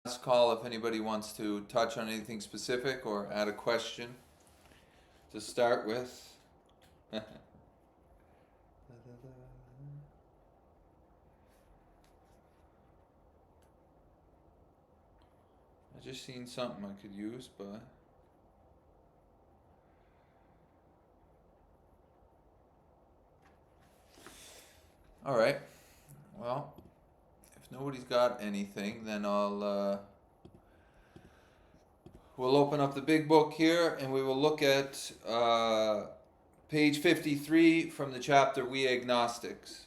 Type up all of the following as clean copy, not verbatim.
Last call if anybody wants to touch on anything specific or add a question to start with. I just seen something I could use, but all right. Well, if nobody's got anything, then we'll open up the big book here and we will look at page 53 from the chapter We Agnostics.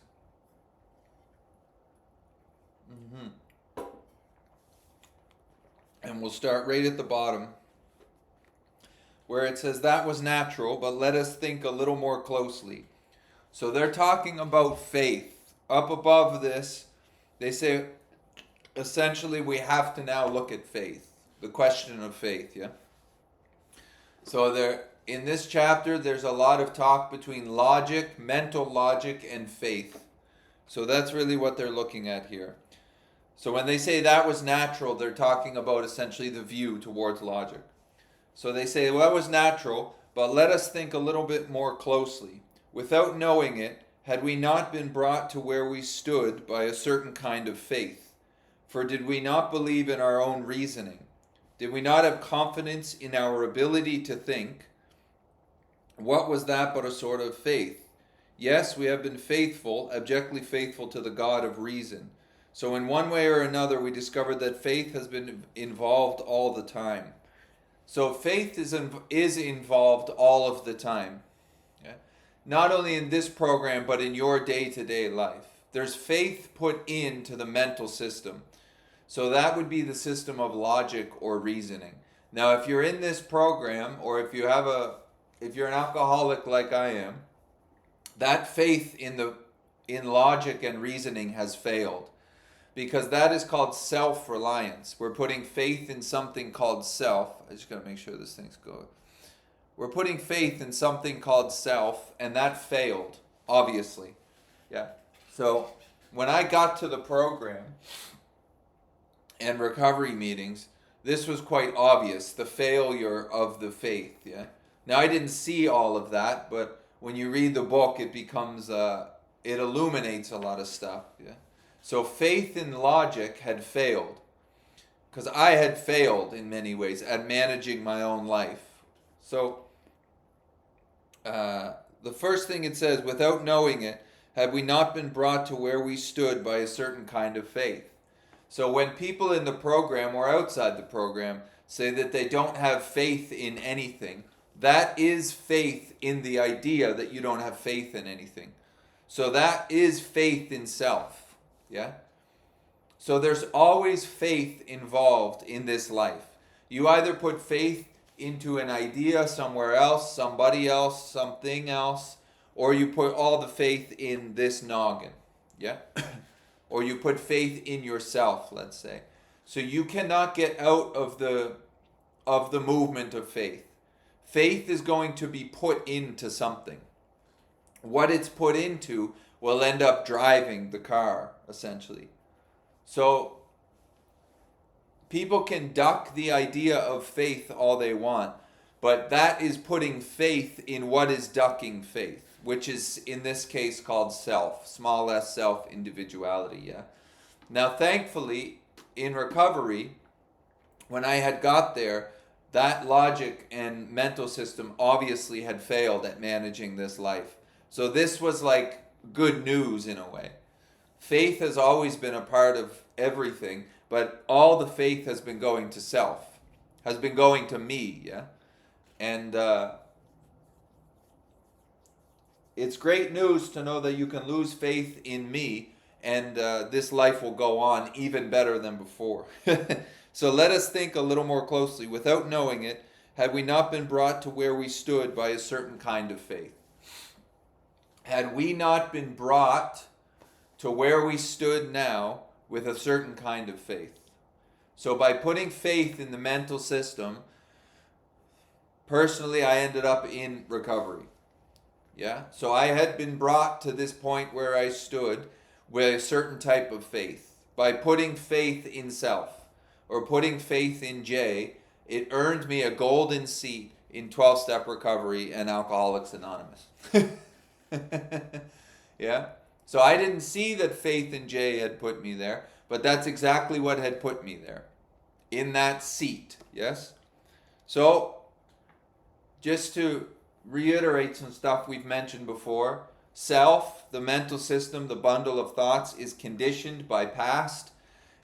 And we'll start right at the bottom where it says, "That was natural, but let us think a little more closely." So they're talking about faith. Up above this, they say essentially we have to now look at faith, the question of faith, yeah? So there, in this chapter, there's a lot of talk between logic, mental logic, and faith. So that's really what they're looking at here. So when they say that was natural, they're talking about essentially the view towards logic. So they say, well, that was natural, but let us think a little bit more closely. Without knowing it, had we not been brought to where we stood by a certain kind of faith? For did we not believe in our own reasoning? Did we not have confidence in our ability to think? What was that but a sort of faith? Yes, we have been faithful, abjectly faithful to the God of reason. So in one way or another, we discovered that faith has been involved all the time. So faith is involved all of the time. Okay? Not only in this program, but in your day-to-day life. There's faith put into the mental system. So that would be the system of logic or reasoning. Now, if you're in this program, or if you're an alcoholic like I am, that faith in logic and reasoning has failed. Because that is called self-reliance. We're putting faith in something called self. I just got to make sure this thing's going. We're putting faith in something called self, and that failed, obviously. Yeah. So when I got to the program and recovery meetings, this was quite obvious, the failure of the faith. Yeah. Now I didn't see all of that, but when you read the book, it becomes it illuminates a lot of stuff. Yeah. So faith in logic had failed, because I had failed in many ways at managing my own life. So the first thing it says, without knowing it, had we not been brought to where we stood by a certain kind of faith. So when people in the program or outside the program say that they don't have faith in anything, that is faith in the idea that you don't have faith in anything. So that is faith in self. Yeah? So there's always faith involved in this life. You either put faith into an idea somewhere else, somebody else, something else, or you put all the faith in this noggin. Yeah? Or you put faith in yourself, let's say. So you cannot get out of the movement of faith. Faith is going to be put into something. What it's put into will end up driving the car, essentially. So people can duck the idea of faith all they want, but that is putting faith in what is ducking faith, which is in this case called self, small s self, individuality. Yeah. Now thankfully in recovery, when I had got there, that logic and mental system obviously had failed at managing this life. So this was like good news in a way. Faith has always been a part of everything, but all the faith has been going to self, has been going to me, yeah? And it's great news to know that you can lose faith in me and this life will go on even better than before. So let us think a little more closely. Without knowing it, had we not been brought to where we stood by a certain kind of faith? Had we not been brought to where we stood now with a certain kind of faith? So by putting faith in the mental system, personally I ended up in recovery. Yeah? So I had been brought to this point where I stood with a certain type of faith by putting faith in self. or putting faith in J, it earned me a golden seat in 12-step recovery and Alcoholics Anonymous. Yeah? So I didn't see that faith in J had put me there, but that's exactly what had put me there. In that seat. Yes? So, just to reiterate some stuff we've mentioned before, self, the mental system, the bundle of thoughts, is conditioned by past.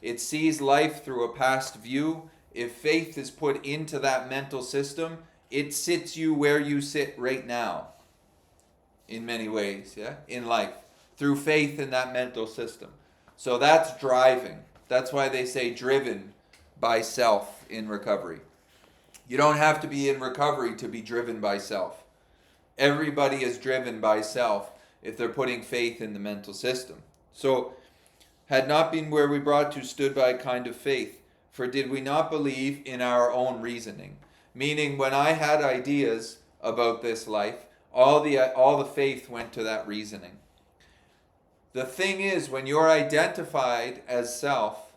It sees life through a past view. If faith is put into that mental system, it sits you where you sit right now. In many ways, yeah, in life, through faith in that mental system. So that's driving. That's why they say driven by self in recovery. You don't have to be in recovery to be driven by self. Everybody is driven by self if they're putting faith in the mental system. So, had not been where we brought to stood by a kind of faith, for did we not believe in our own reasoning? Meaning, when I had ideas about this life, all the faith went to that reasoning. The thing is, when you're identified as self,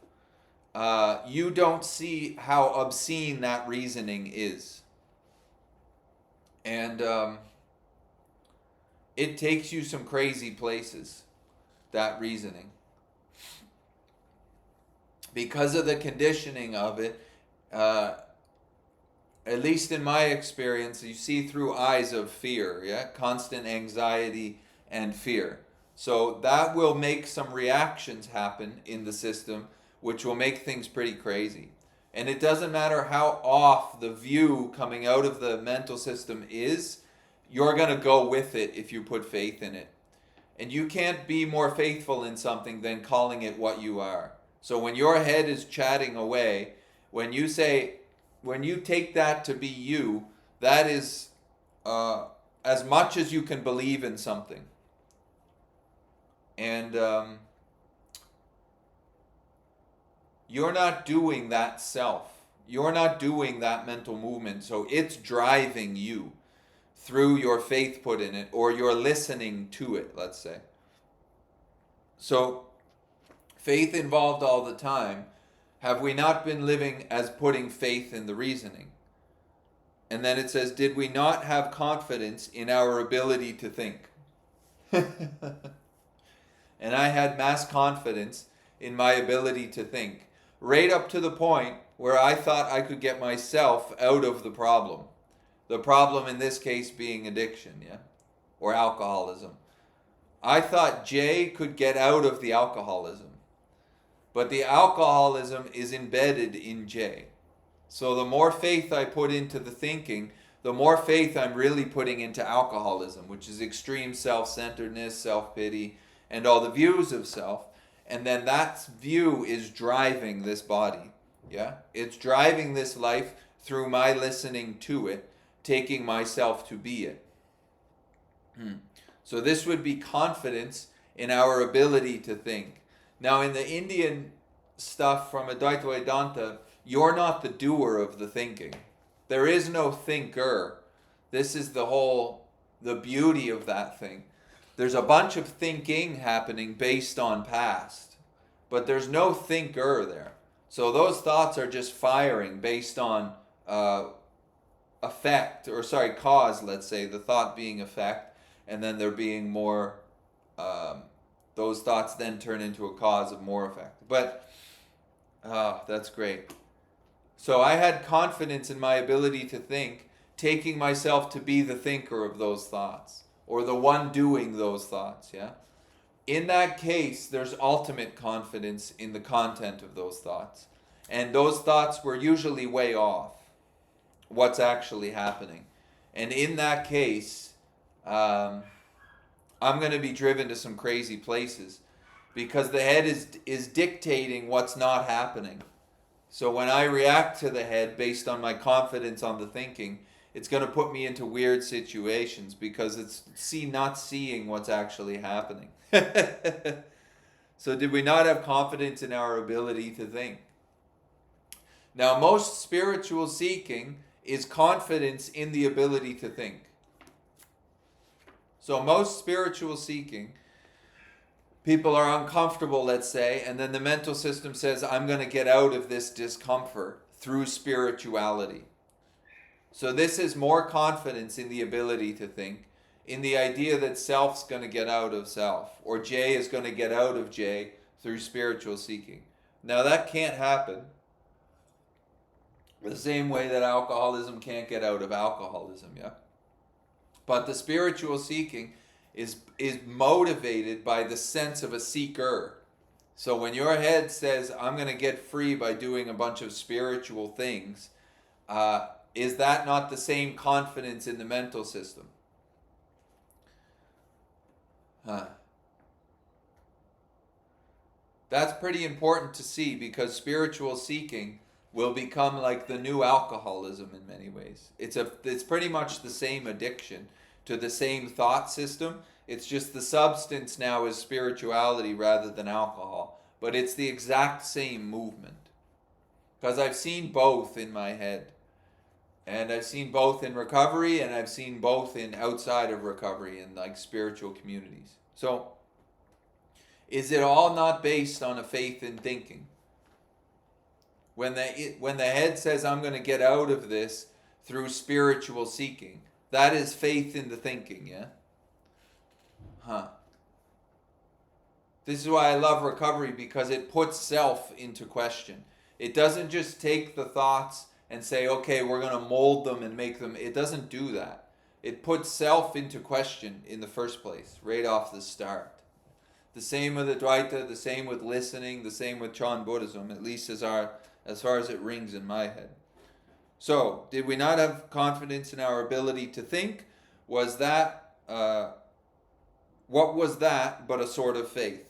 you don't see how obscene that reasoning is. And it takes you some crazy places, that reasoning. Because of the conditioning of it, at least in my experience, you see through eyes of fear, yeah? Constant anxiety and fear. So that will make some reactions happen in the system, which will make things pretty crazy. And it doesn't matter how off the view coming out of the mental system is, you're going to go with it if you put faith in it. And you can't be more faithful in something than calling it what you are. So when your head is chatting away, when you take that to be you, that is as much as you can believe in something. And you're not doing that self. You're not doing that mental movement. So it's driving you through your faith put in it, or you're listening to it, let's say. So faith involved all the time. Have we not been living as putting faith in the reasoning? And then it says, did we not have confidence in our ability to think? And I had mass confidence in my ability to think, right up to the point where I thought I could get myself out of the problem. The problem in this case being addiction, yeah? Or alcoholism. I thought Jay could get out of the alcoholism. But the alcoholism is embedded in Jay. So the more faith I put into the thinking, the more faith I'm really putting into alcoholism, which is extreme self-centeredness, self-pity, and all the views of self. And then that view is driving this body. Yeah? It's driving this life through my listening to it, taking myself to be it. So this would be confidence in our ability to think. Now in the Indian stuff from Advaita Vedanta, you're not the doer of the thinking. There is no thinker. This is the beauty of that thing. There's a bunch of thinking happening based on past, but there's no thinker there. So those thoughts are just firing based on cause, let's say, the thought being effect, and then there being more, those thoughts then turn into a cause of more effect. But, that's great. So I had confidence in my ability to think, taking myself to be the thinker of those thoughts, or the one doing those thoughts, yeah? In that case, there's ultimate confidence in the content of those thoughts. And those thoughts were usually way off what's actually happening. And in that case, I'm going to be driven to some crazy places because the head is dictating what's not happening. So when I react to the head based on my confidence on the thinking, it's going to put me into weird situations because it's not seeing what's actually happening. So did we not have confidence in our ability to think? Now, most spiritual seeking is confidence in the ability to think. So most spiritual seeking people are uncomfortable, let's say, and then the mental system says, I'm going to get out of this discomfort through spirituality. So this is more confidence in the ability to think, in the idea that self's going to get out of self, or J is going to get out of J through spiritual seeking. Now that can't happen the same way that alcoholism can't get out of alcoholism, yeah? But the spiritual seeking is motivated by the sense of a seeker. So when your head says, I'm going to get free by doing a bunch of spiritual things, is that not the same confidence in the mental system? That's pretty important to see, because spiritual seeking will become like the new alcoholism in many ways. It's pretty much the same addiction to the same thought system. It's just the substance now is spirituality rather than alcohol. But it's the exact same movement. Because I've seen both in my head. And I've seen both in recovery, and I've seen both in outside of recovery in like spiritual communities. So, is it all not based on a faith in thinking? When the head says, I'm going to get out of this through spiritual seeking, that is faith in the thinking, yeah? This is why I love recovery, because it puts self into question. It doesn't just take the thoughts and say, okay, we're going to mold them and make them. It doesn't do that. It puts self into question in the first place, right off the start. The same with Advaita, the same with listening, the same with Chan Buddhism, at least as far as it rings in my head. So, did we not have confidence in our ability to think? Was that, what was that but a sort of faith?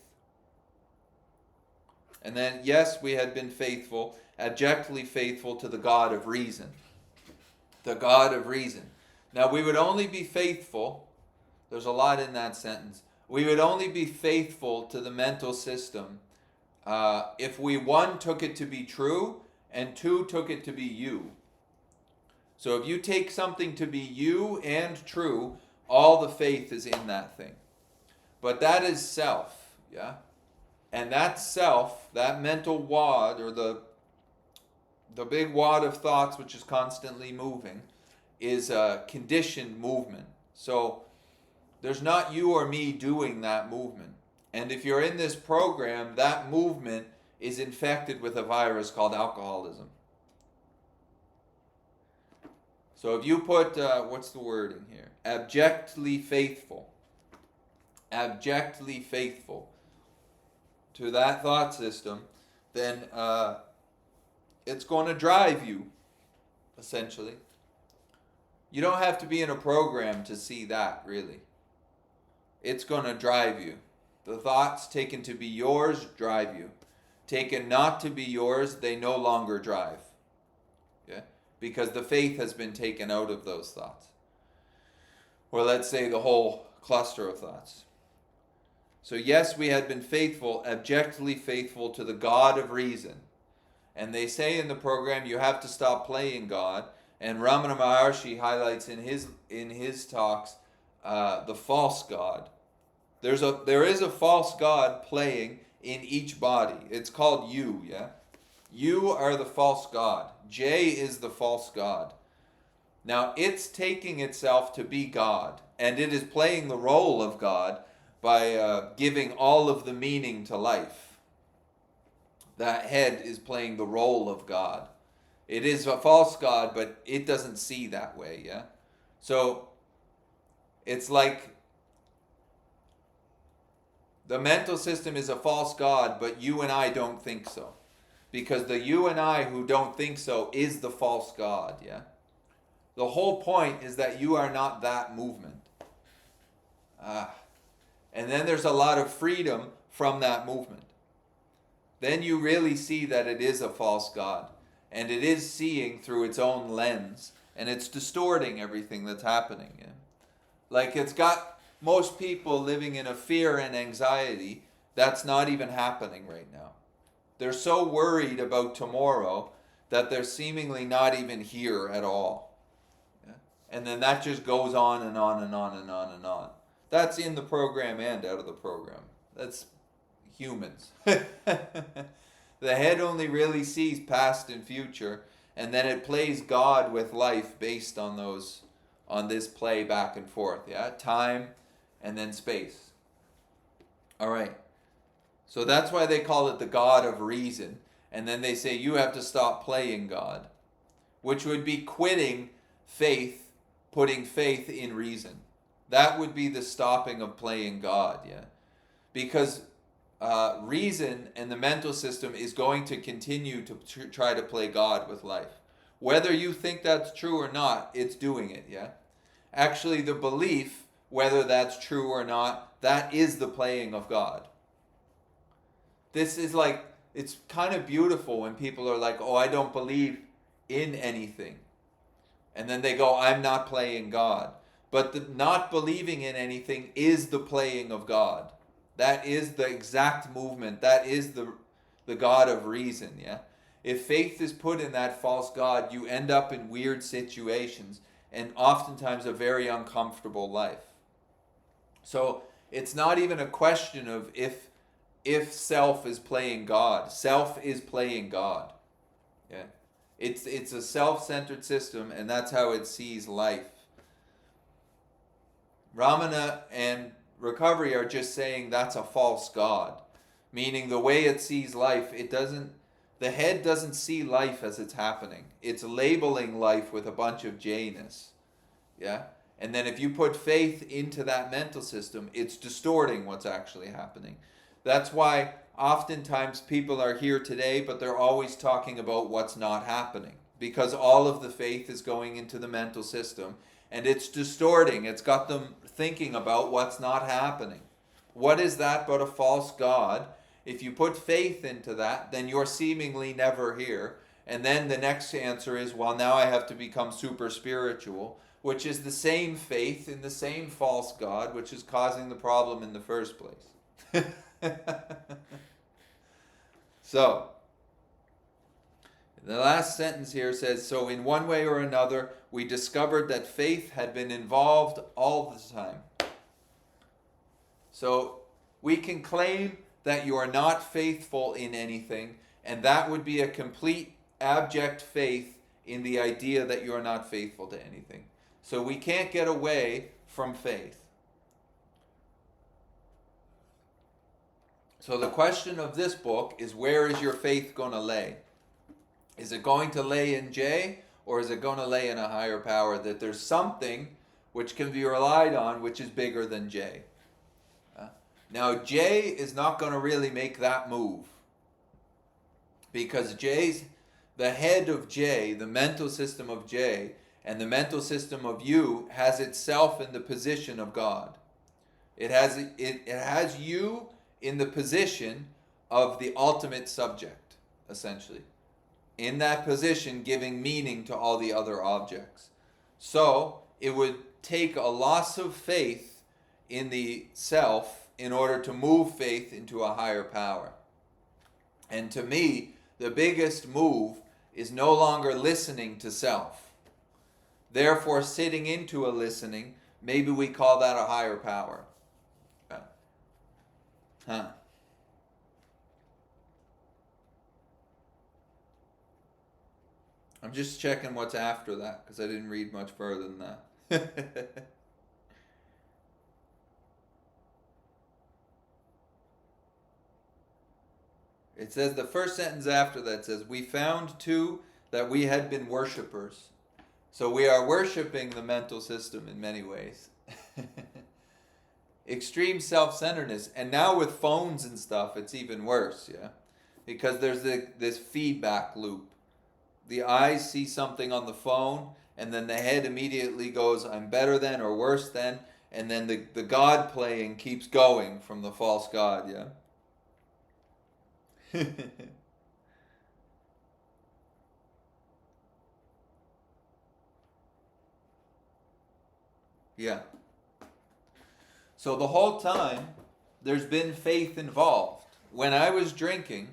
And then, yes, we had been faithful, abjectly faithful to the God of reason. The God of reason. Now, we would only be faithful, there's a lot in that sentence, we would only be faithful to the mental system if we, one, took it to be true, and two, took it to be you. So if you take something to be you and true, all the faith is in that thing. But that is self, yeah? And that self, that mental wad, or the big wad of thoughts which is constantly moving, is a conditioned movement. So there's not you or me doing that movement. And if you're in this program, that movement is infected with a virus called alcoholism. So if you put, what's the word in here? Abjectly faithful to that thought system, then it's going to drive you, essentially. You don't have to be in a program to see that, really. It's going to drive you. The thoughts taken to be yours drive you. Taken not to be yours, they no longer drive. Yeah? Because the faith has been taken out of those thoughts. Or let's say the whole cluster of thoughts. So yes, we had been faithful, abjectly faithful to the God of reason. And they say in the program, you have to stop playing God. And Ramana Maharshi highlights in his talks the false God. There is a false God playing in each body. It's called you, yeah? You are the false God. J is the false God. Now, it's taking itself to be God, and it is playing the role of God by giving all of the meaning to life. That head is playing the role of God. It is a false God, but it doesn't see that way, yeah? So, it's like the mental system is a false God, but you and I don't think so. Because the you and I who don't think so is the false God, yeah? The whole point is that you are not that movement. And then there's a lot of freedom from that movement. Then you really see that it is a false God. And it is seeing through its own lens. And it's distorting everything that's happening. Yeah? Like it's got most people living in a fear and anxiety that's not even happening right now. They're so worried about tomorrow that they're seemingly not even here at all. Yeah? And then that just goes on and on and on and on and on. That's in the program and out of the program. That's humans. The head only really sees past and future, and then it plays God with life based on this play back and forth. Yeah, time and then space. All right. So that's why they call it the God of reason. And then they say you have to stop playing God, which would be quitting faith, putting faith in reason. That would be the stopping of playing God, yeah? Because reason and the mental system is going to continue to try to play God with life. Whether you think that's true or not, it's doing it, yeah? Actually, the belief, whether that's true or not, that is the playing of God. This is like, it's kind of beautiful when people are like, oh, I don't believe in anything. And then they go, I'm not playing God. But the not believing in anything is the playing of God. That is the exact movement. That is the God of reason, yeah? If faith is put in that false God, you end up in weird situations and oftentimes a very uncomfortable life. So it's not even a question of if self is playing God. Self is playing God. Yeah. It's a self-centered system, and that's how it sees life. Ramana and recovery are just saying that's a false God, meaning the way it sees life, the head doesn't see life as it's happening. It's labeling life with a bunch of J-ness. Yeah? And then if you put faith into that mental system, it's distorting what's actually happening. That's why oftentimes people are here today, but they're always talking about what's not happening, because all of the faith is going into the mental system, and it's distorting. It's got them thinking about what's not happening. What is that but a false God? If you put faith into that, then you're seemingly never here. And then the next answer is, well, now I have to become super spiritual, which is the same faith in the same false God, which is causing the problem in the first place. So, the last sentence here says, so in one way or another, we discovered that faith had been involved all the time. So, we can claim that you are not faithful in anything, and that would be a complete abject faith in the idea that you are not faithful to anything. So we can't get away from faith. So the question of this book is, where is your faith going to lay? Is it going to lay in J, or is it going to lay in a higher power, that there's something which can be relied on which is bigger than J? Now J is not going to really make that move, because the head of J, the mental system of J, and the mental system of you has itself in the position of God. It has you in the position of the ultimate subject, essentially. In that position, giving meaning to all the other objects. So it would take a loss of faith in the self in order to move faith into a higher power. And to me, the biggest move is no longer listening to self. Therefore, sitting into a listening, maybe we call that a higher power. Huh. I'm just checking what's after that, because I didn't read much further than that. It says, the first sentence after that says, we found too that we had been worshippers. So we are worshiping the mental system in many ways. Extreme self-centeredness. And now with phones and stuff, it's even worse, yeah? Because there's this feedback loop. The eyes see something on the phone, and then the head immediately goes, I'm better than or worse than, and then the God playing keeps going from the false God, yeah? Yeah. So the whole time, there's been faith involved. When I was drinking,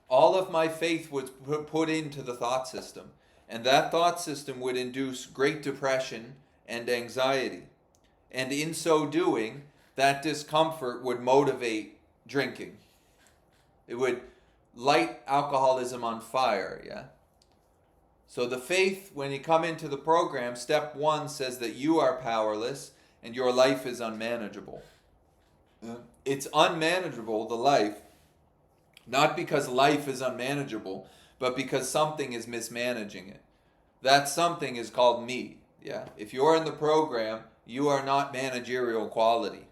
all of my faith was put into the thought system. And that thought system would induce great depression and anxiety. And in so doing, that discomfort would motivate drinking. It would light alcoholism on fire, yeah? So the faith, when you come into the program, step 1 says that you are powerless and your life is unmanageable. It's unmanageable, the life, not because life is unmanageable, but because something is mismanaging it. That something is called me. Yeah. If you're in the program, you are not managerial quality.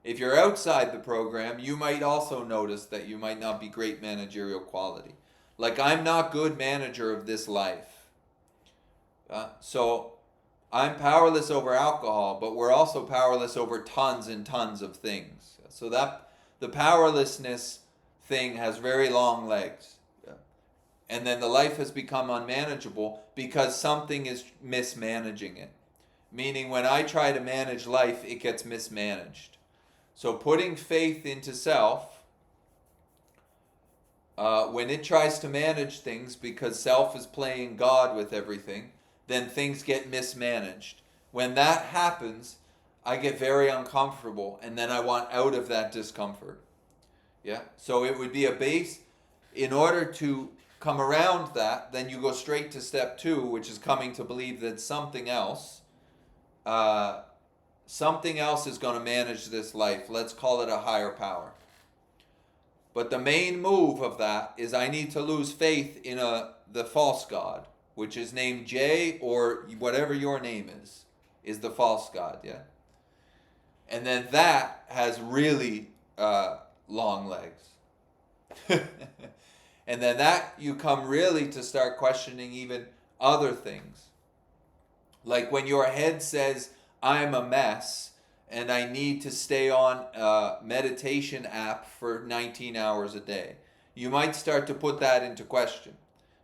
If you're outside the program, you might also notice that you might not be great managerial quality. Like, I'm not good manager of this life. So I'm powerless over alcohol, but we're also powerless over tons and tons of things. So that the powerlessness thing has very long legs. And then the life has become unmanageable because something is mismanaging it. Meaning when I try to manage life, it gets mismanaged. So putting faith into self, when it tries to manage things because self is playing God with everything, then things get mismanaged. When that happens, I get very uncomfortable and then I want out of that discomfort. Yeah? So it would be a base. In order to come around that, then you go straight to step 2, which is coming to believe that something else is going to manage this life. Let's call it a higher power. But the main move of that is I need to lose faith in the false god, which is named J, or whatever your name is the false god, yeah? And then that has really long legs. And then that you come really to start questioning even other things. Like when your head says, I'm a mess and I need to stay on a meditation app for 19 hours a day. You might start to put that into question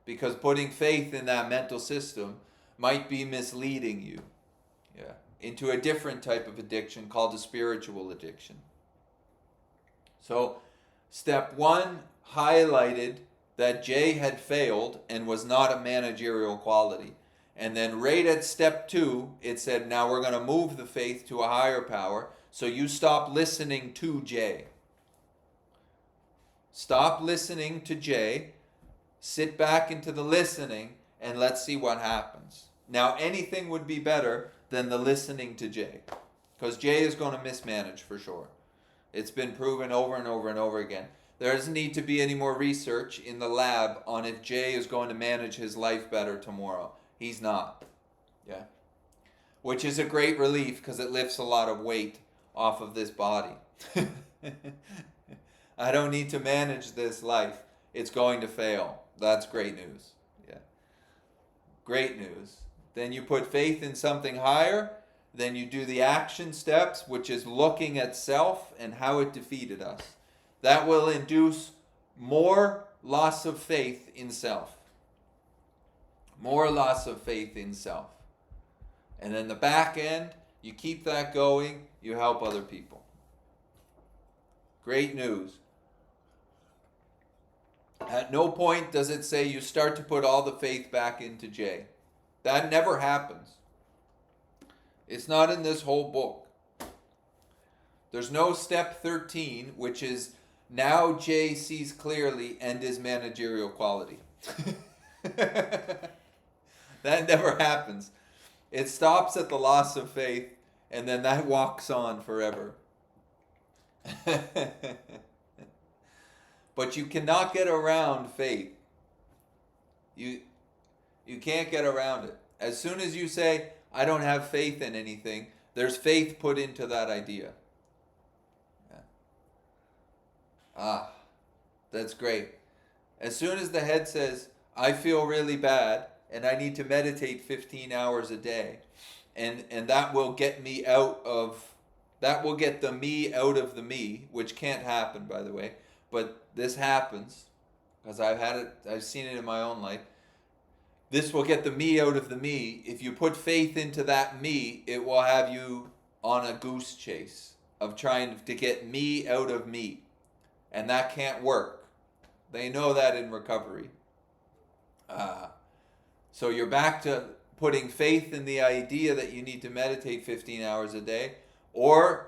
because putting faith in that mental system might be misleading you, yeah, into a different type of addiction called a spiritual addiction. So step 1 highlighted that Jay had failed and was not a managerial quality. And then right at step 2, it said, now we're going to move the faith to a higher power. So you stop listening to Jay. Stop listening to Jay. Sit back into the listening and let's see what happens. Now anything would be better than the listening to Jay. Because Jay is going to mismanage for sure. It's been proven over and over and over again. There doesn't need to be any more research in the lab on if Jay is going to manage his life better tomorrow. He's not. Yeah. Which is a great relief because it lifts a lot of weight off of this body. I don't need to manage this life. It's going to fail. That's great news. Yeah. Great news. Then you put faith in something higher. Then you do the action steps, which is looking at self and how it defeated us. That will induce more loss of faith in self. More loss of faith in self. And then the back end, you keep that going, you help other people. Great news. At no point does it say you start to put all the faith back into Jay. That never happens. It's not in this whole book. There's no step 13, which is now Jay sees clearly and is managerial quality. That never happens. It stops at the loss of faith and then that walks on forever. But you cannot get around faith. You can't get around it. As soon as you say, I don't have faith in anything, there's faith put into that idea. Yeah. Ah, that's great. As soon as the head says, I feel really bad and I need to meditate 15 hours a day, and that will get me out of, that will get the me out of the me, which can't happen, by the way, but this happens because I've seen it in my own life. This will get the me out of the me. If you put faith into that me, it will have you on a goose chase of trying to get me out of me. And that can't work. They know that in recovery. So you're back to putting faith in the idea that you need to meditate 15 hours a day, or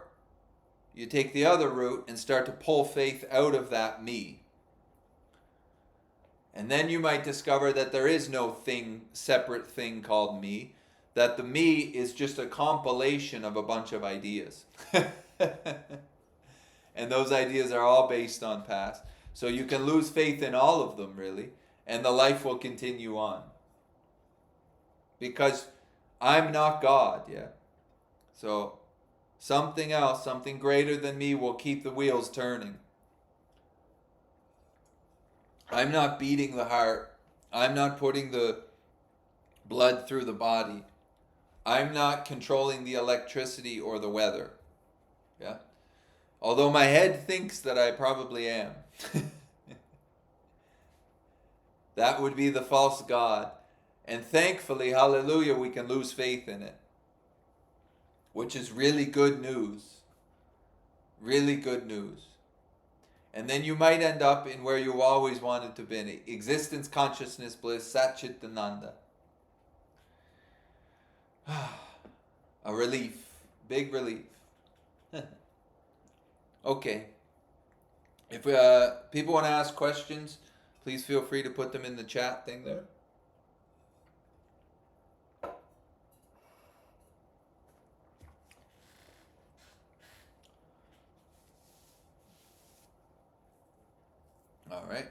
you take the other route and start to pull faith out of that me. And then you might discover that there is no separate thing called me, that the me is just a compilation of a bunch of ideas. And those ideas are all based on past. So you can lose faith in all of them, really, and the life will continue on. Because I'm not God, yeah? So something else, something greater than me will keep the wheels turning. I'm not beating the heart. I'm not putting the blood through the body. I'm not controlling the electricity or the weather. Yeah? Although my head thinks that I probably am. That would be the false God. And thankfully, hallelujah, we can lose faith in it. Which is really good news. Really good news. And then you might end up in where you always wanted to be. Existence, consciousness, bliss, Satchitananda. A relief. Big relief. Okay. If people want to ask questions, please feel free to put them in the chat thing there. All right.